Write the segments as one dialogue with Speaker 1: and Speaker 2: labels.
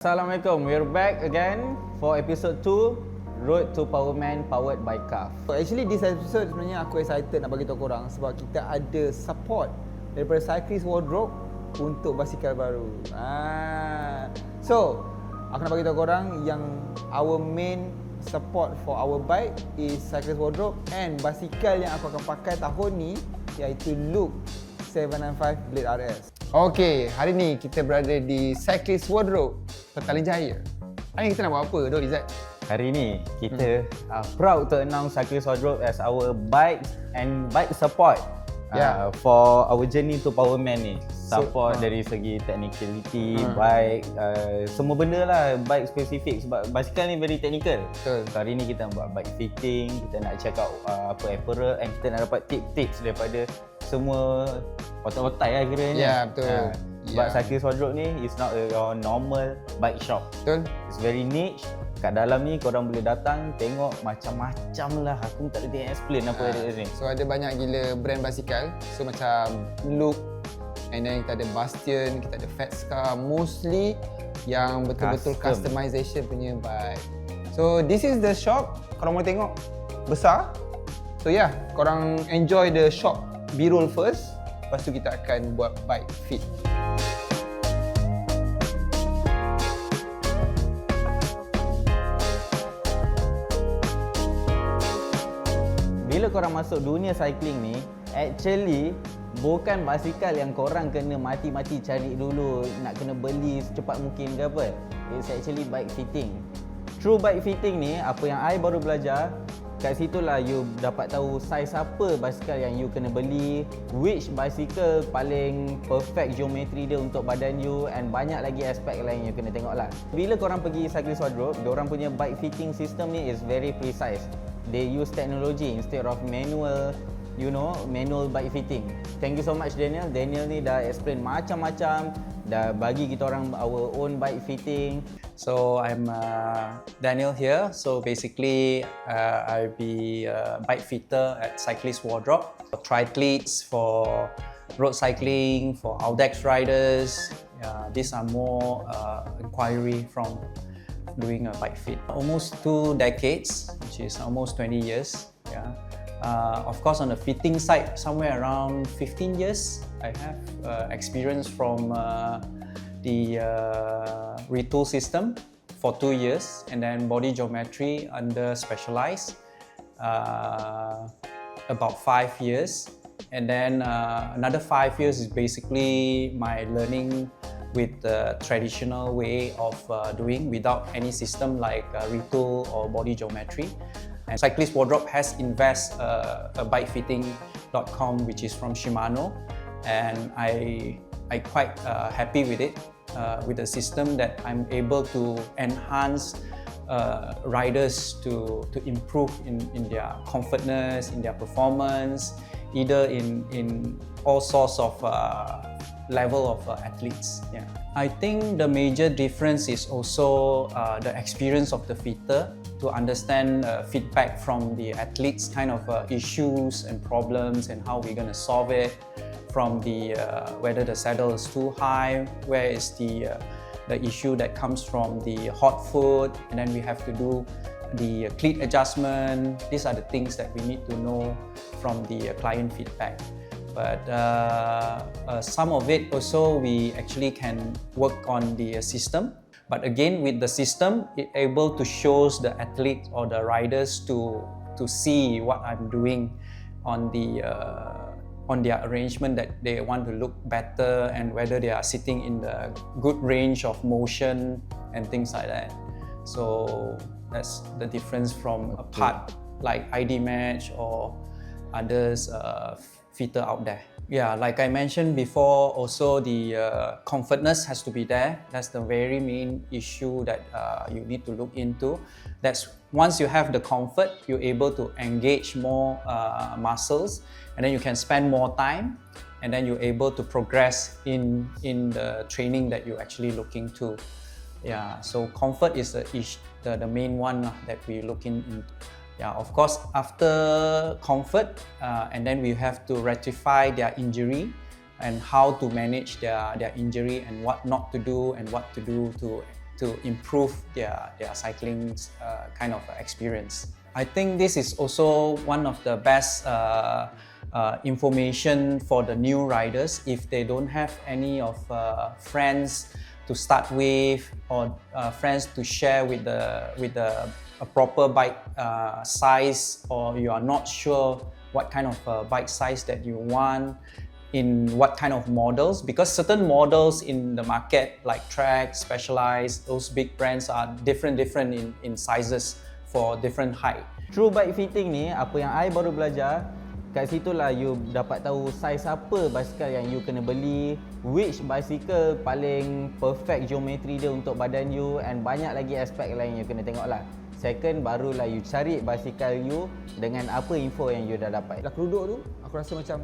Speaker 1: Assalamualaikum, we're back again for episode 2 Road to Powerman powered by CAF.
Speaker 2: Actually this episode sebenarnya aku excited nak bagi tahu korang sebab kita ada support daripada Cyclist wardrobe untuk basikal baru. So, aku nak bagi tahu korang yang our main support for our bike is Cyclist wardrobe and basikal yang aku akan pakai tahun ni iaitu Loop 795 Blade RS. Okay, hari ni kita berada di Cyclist wardrobe Petaling Jaya. Hari ni kita nak buat apa tu Izzat?
Speaker 1: Hari ni kita proud to announce Cyclist Wardrobe as our bike and bike support for our journey to Powerman ni. Support dari segi technicality, bike, semua benda lah, bike spesifik sebab basikal ni very technical.
Speaker 2: Betul.
Speaker 1: So, hari ni kita buat bike fitting, kita nak check out apa Apparel and kita nak dapat tips-tips daripada semua otak-otak lah kiranya.
Speaker 2: Ya, betul.
Speaker 1: Sebab Cyclist Wardrobe ni is not your normal bike shop.
Speaker 2: Betul.
Speaker 1: It's very niche. Kat dalam ni korang boleh datang tengok macam-macam lah. Aku tak boleh explain apa ada di sini.
Speaker 2: So ada banyak gila brand basikal. So macam Loop, and then kita ada Bastion, kita ada Fatscar, mostly yang betul-betul customization punya bike. So this is the shop. Korang boleh tengok besar. So korang enjoy the shop B-roll first. Lepas tu kita akan buat bike fit.
Speaker 1: Bila korang masuk dunia cycling ni, actually bukan basikal yang korang kena mati-mati cari dulu, nak kena beli secepat mungkin ke apa. It's actually bike fitting. True bike fitting ni, apa yang I baru belajar, kat situlah you dapat tahu saiz apa basikal yang you kena beli, which basikal paling perfect geometry dia untuk badan you, and banyak lagi aspek lain you kena tengok lah. Bila korang pergi Cyclist Wardrobe, diorang punya bike fitting system ni is very precise. They use technology instead of manual, manual bike fitting. Thank you so much Daniel. Daniel ni dah explain macam-macam, dah bagi kita orang our own bike fitting.
Speaker 3: So I'm Daniel here. So basically, I'll be a bike fitter at Cyclist Wardrobe. For triathletes, for road cycling, for Audex riders. These are more inquiry from doing a bike fit. Almost 2 decades, which is almost 20 years. Of course, on the fitting side, somewhere around 15 years, I have experience from the retool system for 2 years, and then body geometry under specialized about 5 years, and then another 5 years is basically my learning with the traditional way of doing without any system like retool or body geometry. And Cyclist Wardrobe has invest a bikefitting.com, which is from Shimano, and I quite happy with it, with the system that I'm able to enhance riders to improve in their comfortness, in their performance, either in all sorts of level of athletes. I think the major difference is also the experience of the fitter to understand feedback from the athletes, kind of issues and problems and how we're going to solve it, from the whether the saddle is too high, where is the issue that comes from the hot foot, and then we have to do the cleat adjustment. These are the things that we need to know from the client feedback. But some of it also we actually can work on the system. But again, with the system, it able to shows the athlete or the riders to see what I'm doing on the on their arrangement, that they want to look better and whether they are sitting in the good range of motion and things like that. So that's the difference from a part like ID Match or others fitter out there. Like I mentioned before, also the comfortness has to be there. That's the very main issue that you need to look into. That's once you have the comfort, you're able to engage more muscles, and then you can spend more time, and then you're able to progress in the training that you're actually looking to. So comfort is the main one that we're looking into. Of course, after comfort, and then we have to rectify their injury and how to manage their injury and what not to do and what to do to to improve their cycling kind of experience. I think this is also one of the best information for the new riders if they don't have any of friends to start with or friends to share with a proper bike size, or you are not sure what kind of bike size that you want in what kind of models, because certain models in the market like Trek, Specialized, those big brands are different in sizes for different height.
Speaker 1: True bike fitting ni, apa yang I baru belajar, kat situlah you dapat tahu saiz apa basikal yang you kena beli, which basikal paling perfect geometry dia untuk badan you, and banyak lagi aspek lain you kena tengok lah. Second, barulah you cari basikal you dengan apa info yang you dah dapat.
Speaker 2: Dah duduk tu, aku rasa macam,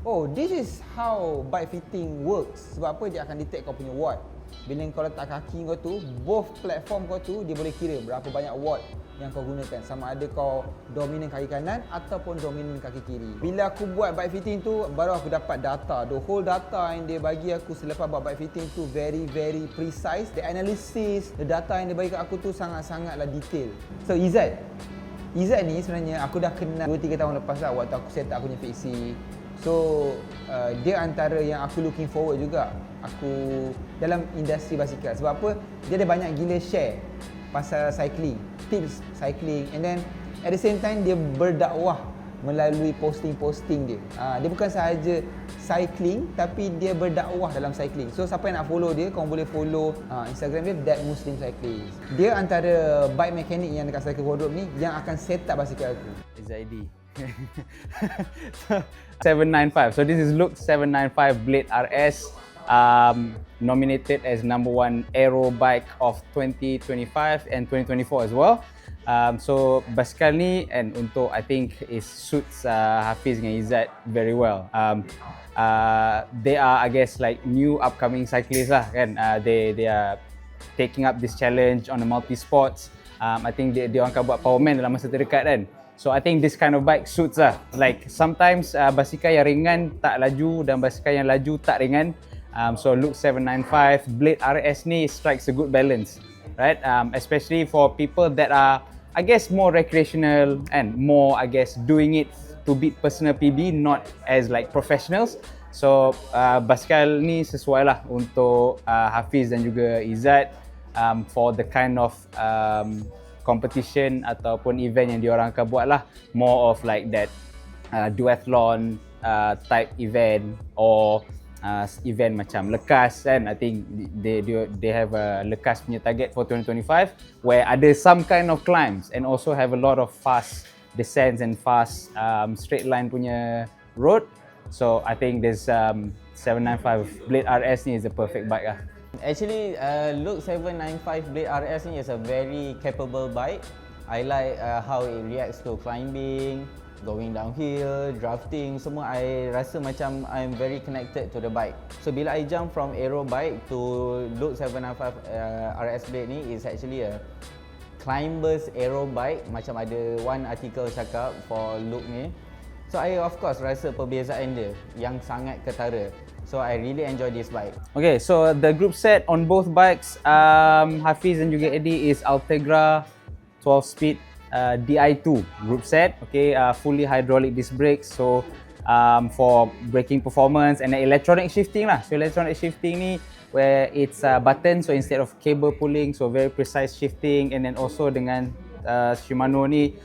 Speaker 2: oh, this is how bike fitting works. Sebab apa? Dia akan detect kau punya watt. Bila kau letak kaki kau tu, both platform kau tu, dia boleh kira berapa banyak watt yang kau gunakan. Sama ada kau dominan kaki kanan ataupun dominan kaki kiri. Bila aku buat bike fitting tu, baru aku dapat data. The whole data yang dia bagi aku selepas buat bike fitting tu very precise. The analysis, the data yang dia bagi kat aku tu sangat-sangatlah detail. So Izzat ni sebenarnya aku dah kenal 2-3 tahun lepas lah, waktu aku set up aku punya fixie. So dia antara yang aku looking forward juga aku dalam industri basikal. Sebab apa? Dia ada banyak gila share pasal cycling, tips cycling, and then at the same time dia berdakwah melalui posting-posting dia. Dia bukan sahaja cycling tapi dia berdakwah dalam cycling. So siapa yang nak follow dia, kau boleh follow Instagram dia That Muslim Cyclist. Dia antara bike mechanic yang dekat Cycle Wardrobe ni yang akan set up basikal aku.
Speaker 4: Izzat. 795. So this is Look 795 Blade RS, nominated as #1 aero bike of 2025 and 2024 as well. So basikal ni, and untuk I think it suits Hafiz dengan Izzat very well. They are, I guess, like new upcoming cyclists lah kan. They are taking up this challenge on the multi sports. I think dia orang akan buat Powerman dalam masa terdekat kan. So I think this kind of bike suits lah. Like sometimes basikal yang ringan tak laju dan basikal yang laju tak ringan. So Look 795 Blade RS ni strikes a good balance, right? Especially for people that are, I guess, more recreational and more, I guess, doing it to beat personal PB, not as like professionals. So basikal ni sesuai lah untuk Hafiz dan juga Izzat for the kind of competition ataupun event yang diorang akan buat lah, more of like that duathlon type event or event macam lekas kan. I think they have a lekas punya target for 2025 where ada some kind of climbs and also have a lot of fast descents and fast straight line punya road. So I think this 795 Blade RS ni is a perfect bike lah.
Speaker 1: Actually, Look 795 Blade RS ni is a very capable bike. I like how it reacts to climbing, going downhill, drafting, semua. I rasa macam I'm very connected to the bike. So bila I jump from aero bike to Look 795 RS Blade ni, is actually a climbers aero bike. Macam ada one article cakap for Look ni. So I of course rasa perbezaan dia yang sangat ketara. So I really enjoy this bike.
Speaker 4: Okay, so the group set on both bikes, Hafiz dan juga Eddie, is Ultegra 12-speed Di2 group set. Okay, fully hydraulic disc brakes. So for braking performance and electronic shifting lah. So electronic shifting ni where it's button, so instead of cable pulling, so very precise shifting, and then also dengan Shimano ni,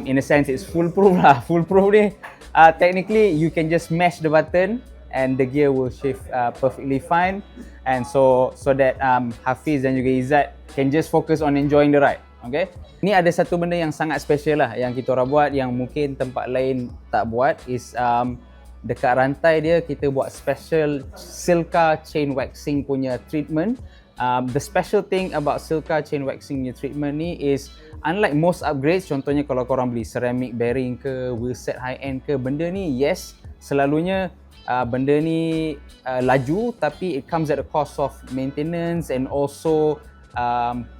Speaker 4: in a sense it's foolproof lah. Foolproof ni, technically you can just mash the button and the gear will shift perfectly fine, and so that Hafiz dan juga Izzat can just focus on enjoying the ride. Okay, ni ada satu benda yang sangat special lah yang kita orang buat yang mungkin tempat lain tak buat, is dekat rantai dia kita buat special silica chain waxing punya treatment. The special thing about silica chain waxing punya treatment ni is, unlike most upgrades, contohnya kalau korang beli ceramic bearing ke, wheel set high end ke, benda ni yes, selalunya benda ni laju, tapi it comes at the cost of maintenance and also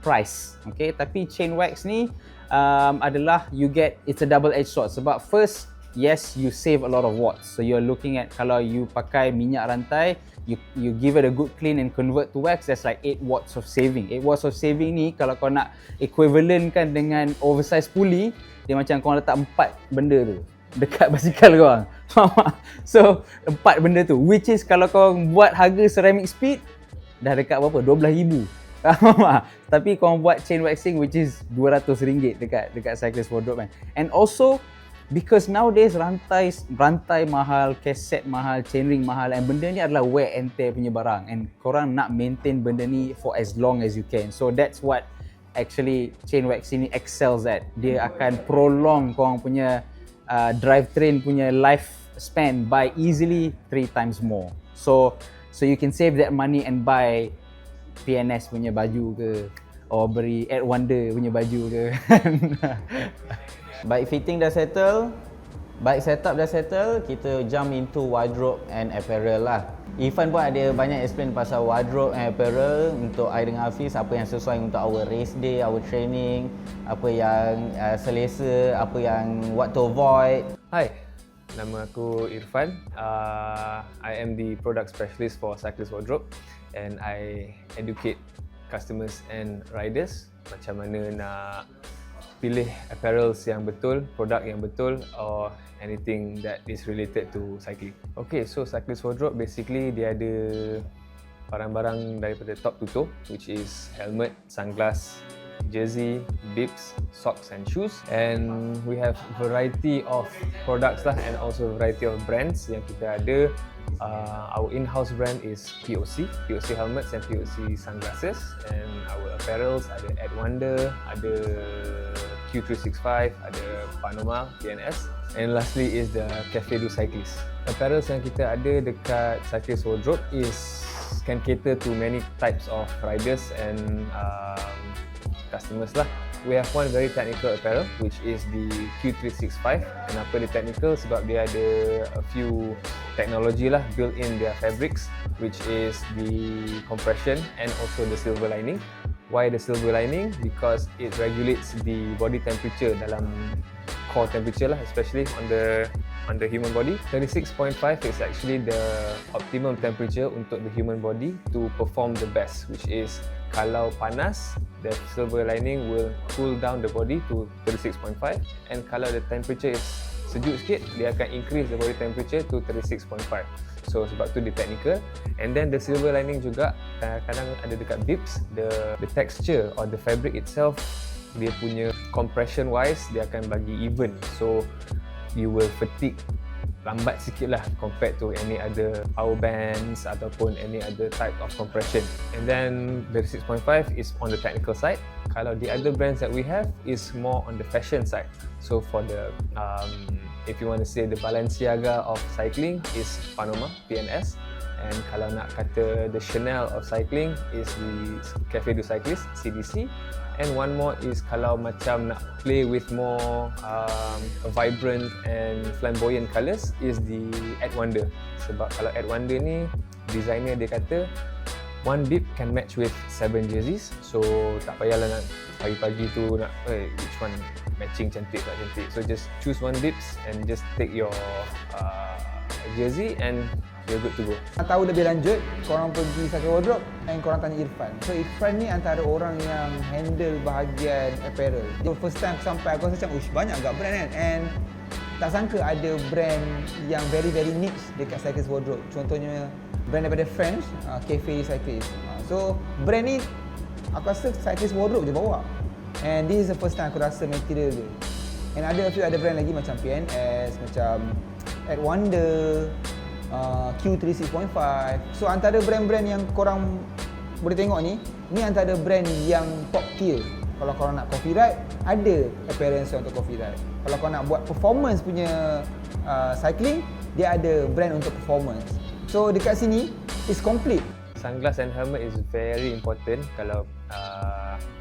Speaker 4: price. Okay, tapi chain wax ni adalah it's a double edged sword. Sebab first, yes, you save a lot of watts. So you're looking at, kalau you pakai minyak rantai, you give it a good clean and convert to wax, that's like 8 watts of saving. 8 watts of saving ni kalau kau nak equivalent kan dengan oversized pulley, dia macam kau letak 4 benda tu dekat basikal kau. So 4 benda tu, which is kalau kau buat harga ceramic speed dah dekat berapa? 12,000. Tapi kau buat chain waxing which is RM200 dekat Cyclist wardrobe kan. And also because nowadays rantai mahal, kaset mahal, chainring mahal, and benda ni adalah wear and tear punya barang, and korang nak maintain benda ni for as long as you can. So that's what actually chain waxing ni excels at. Dia akan prolong korang punya drivetrain punya lifespan by easily 3 times more. So you can save that money and buy PNS punya baju ke, or beri Ed Wonder punya baju ke.
Speaker 1: Baik fitting dah settle, baik setup dah settle, kita jump into wardrobe and apparel lah. Irfan pun ada banyak explain pasal wardrobe and apparel untuk I dengan Hafiz, apa yang sesuai untuk our race day, our training, apa yang selesa, apa yang what to avoid.
Speaker 5: Hi, nama aku Irfan. I am the product specialist for Cyclist Wardrobe, and I educate customers and riders macam mana nak pilih apparels yang betul, produk yang betul, or anything that is related to cycling. Okay, so Cyclist Wardrobe basically dia ada barang-barang daripada top to toe, which is helmet, sunglass, jersey, bibs, socks and shoes, and we have variety of products lah, and also variety of brands yang kita ada. Our in-house brand is POC helmets and POC sunglasses, and our apparels ada Ed Wonder, ada Q365, ada Panoma, PNS, and lastly is the Cafe du Cyclist. Apparels yang kita ada dekat Cyclist Wardrobe can cater to many types of riders and customers lah. We have one very technical apparel which is the Q365. Kenapa dia technical? Sebab dia ada a few technology lah built in their fabrics, which is the compression and also the silver lining. Why the silver lining? Because it regulates the body temperature dalam core temperature lah, especially on the human body. 36.5 is actually the optimum temperature untuk the human body to perform the best, which is kalau panas, the silver lining will cool down the body to 36.5, and kalau the temperature is sejuk sikit, dia akan increase the body temperature to 36.5. So sebab tu dia technical. And then the silver lining juga kadang-kadang ada dekat bibs, the texture or the fabric itself, dia punya compression wise dia akan bagi even, so you will fatigue lambat sikit lah compared to any other power bands ataupun any other type of compression. And then the 6.5 is on the technical side. Kalau the other brands that we have is more on the fashion side. So for the if you want to say the Balenciaga of cycling is Panoma, PNS. And kalau nak kata the Chanel of cycling is the Cafe du Cyclist, CDC. And one more is kalau macam nak play with more vibrant and flamboyant colours is the Ed Wonder. Sebab kalau Ed Wonder ni, designer dia kata one bib can match with 7 jerseys. So tak payahlah nak pagi-pagi tu nak which one matching cantik tak cantik. So just choose one bibs and just take your jersey and you're good to go.
Speaker 6: Nak tahu lebih lanjut, korang pergi Cyclist Wardrobe dan korang tanya Irfan. So Irfan ni antara orang yang handle bahagian apparel. So first time aku sampai, aku rasa macam banyak agak brand kan, and tak sangka ada brand yang very niche dekat Cyclist Wardrobe. Contohnya brand daripada French, Cafe Cyclist. So brand ni aku rasa Cyclist Wardrobe je bawa, and this is the first time aku rasa material dia. And ada a few other brand lagi macam PNS, macam Ed Wonder, Q365. So antara brand-brand yang korang boleh tengok ni antara brand yang top tier. Kalau korang nak coffee ride, ada appearance untuk coffee ride. Kalau korang nak buat performance punya cycling, dia ada brand untuk performance. So dekat sini is complete.
Speaker 5: Sunglass and helmet is very important kalau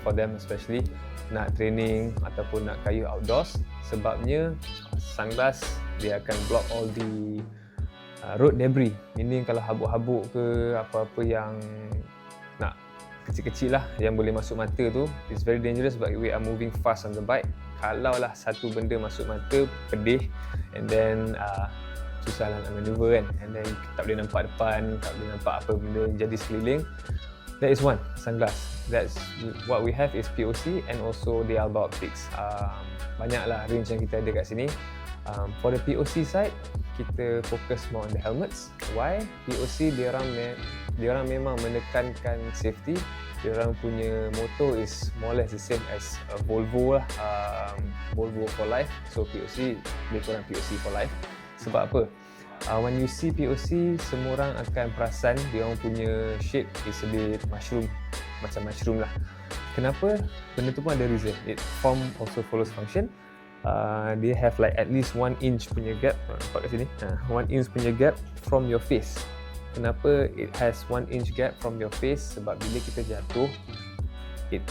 Speaker 5: for them especially nak training ataupun nak kayu outdoors. Sebabnya sunglass dia akan block all the road debris, meaning kalau habuk-habuk ke apa-apa yang nak kecil-kecil lah yang boleh masuk mata tu, it's very dangerous sebab we are moving fast on the bike. Kalau lah satu benda masuk mata, pedih, and then susah lah nak maneuver kan, and then tak boleh nampak depan, tak boleh nampak apa benda yang jadi sekeliling. That is one, sunglass. That's what we have is POC and also the Alba Optics. Banyaklah range yang kita ada kat sini. For the POC side, kita fokus more on the helmets. Why? POC diorang memang menekankan safety. Diorang punya motto is more or less the same as Volvo lah, Volvo for life. So POC, lebih kurang POC for life. Sebab apa? When you see POC, semua orang akan perasan dia orang punya shape is a bit mushroom, macam mushroom lah. Kenapa? Benda tu pun ada reason. It form also follows function. They have like at least 1 inch punya gap. Nampak kat sini? 1 inch punya gap from your face. Kenapa it has 1 inch gap from your face? Sebab bila kita jatuh, it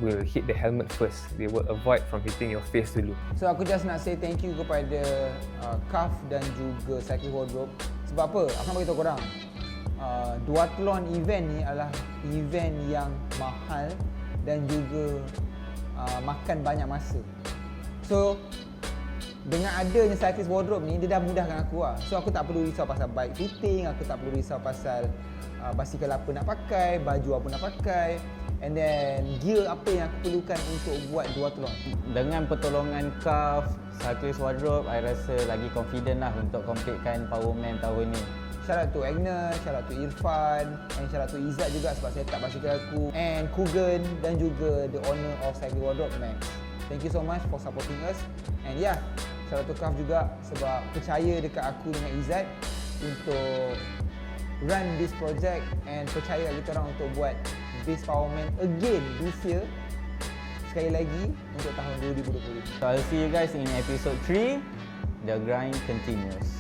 Speaker 5: will hit the helmet first. They will avoid from hitting your face dulu.
Speaker 6: So aku just nak say thank you kepada CAF dan juga Cyclist Wardrobe. Sebab apa? Aku nak beritahu korang, duathlon event ni adalah event yang mahal dan juga makan banyak masa. So dengan adanya Cyclist Wardrobe ni, dia dah mudahkan aku lah. So aku tak perlu risau pasal bike fitting, aku tak perlu risau pasal basikal apa nak pakai, baju apa nak pakai, and then gear apa yang aku perlukan untuk buat duathlon.
Speaker 1: Dengan pertolongan CAF, Cyclist Wardrobe, I rasa lagi confident lah untuk completekan Powerman tahun ni.
Speaker 6: Shout out to Agnes, shout out to Irfan, and shout out to Izzat juga sebab set up basikal aku, and Kugan dan juga the owner of Cyclist Wardrobe, Max. Thank you so much for supporting us. And yeah, shout out to CAF juga sebab percaya dekat aku dengan Izzat untuk run this project, and percaya kita orang untuk buat this Powerman again this year, sekali lagi untuk tahun 2020.
Speaker 1: So I'll see you guys in episode 3. The grind continues.